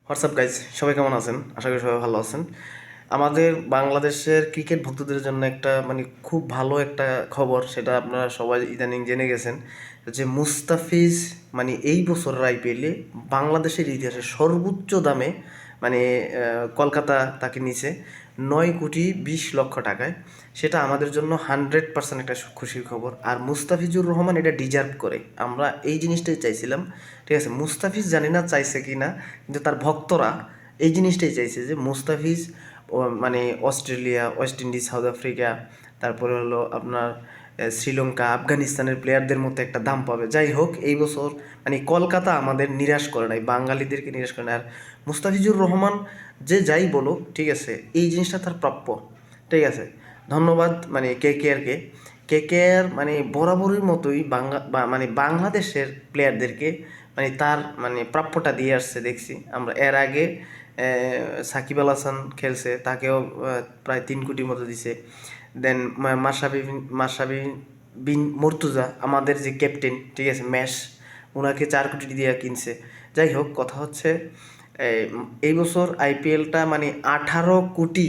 WhatsApp guys, সবাই কেমন আছেন? আশা করি সবাই ভালো আছেন। আমাদের বাংলাদেশের ক্রিকেট ভক্তদের জন্য একটা খুব ভালো একটা খবর, সেটা আপনারা সবাই ইদানিং জেনে গেছেন যে মুস্তাফিজ এই বছরের আইপিএলে বাংলাদেশের ইতিহাসে সর্বোচ্চ দামে কলকাতা তাকে নিছে 9,20,00,000 টাকায়। সেটা আমাদের জন্য 100% একটা খুশির খবর। আর মুস্তাফিজুর রহমান এটা ডিজার্ভ করে, আমরা এই জিনিসটাই চাইছিলাম। ঠিক আছে, মুস্তাফিজ জানি না চাইছে কি না, কিন্তু তার ভক্তরা এই জিনিসটাই চাইছে যে Mustafiz Australia, West Indies, south Africa, তারপরে হলো আপনার শ্রীলঙ্কা, আফগানিস্তানের প্লেয়ারদের মতো একটা দাম পাবে। যাই হোক, এই বছর কলকাতা আমাদের নিরাশ করে নাই, বাঙালিদেরকে নিরাশ করে নাই। আর মুস্তাফিজুর রহমান যে যাই বলো, ঠিক আছে, এই জিনিসটা তার প্রাপ্য। ঠিক আছে, ধন্যবাদ কে কে আর বরাবরের মতোই বাংলাদেশের প্লেয়ারদেরকে তার প্রাপ্যটা দিয়ে আসছে। দেখছি আমরা এর আগে সাকিব আল হাসান খেলছে, তাকেও প্রায় 3 কোটির মতো দিছে। দেন মাশরাফি বিন মুর্তজা, আমাদের যে ক্যাপ্টেন, ঠিক আছে, ওনাকে 4 কোটি দিয়ে কিনছে। যাই হোক, কথা হচ্ছে এই বছর আইপিএলটা 18 কোটি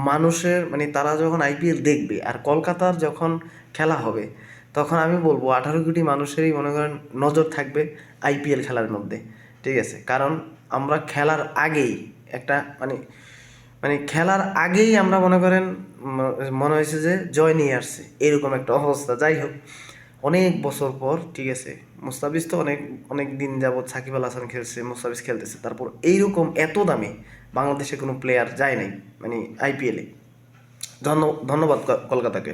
মানুষের তারা যখন আইপিএল দেখবে আর কলকাতার যখন খেলা হবে, তখন আমি বলবো 18 কোটি মানুষেরই মনে করেন নজর থাকবে আইপিএল খেলার মধ্যে। ঠিক আছে, কারণ আমরা খেলার আগেই একটা খেলার আগেই আমরা মনে করেন মনে হয়েছে যে জয় নিয়ে আসছে, এরকম একটা অবস্থা। যাই হোক, অনেক বছর পর, ঠিক আছে, মুস্তাফিজ তো অনেক অনেক দিন যাবৎ সাকিব আল হাসান খেলছে, মুস্তাফিজ খেলতেছে, তারপর এইরকম এত দামে বাংলাদেশে কোনো প্লেয়ার যায় নাই আইপিএলে। ধন্যবাদ কলকাতাকে।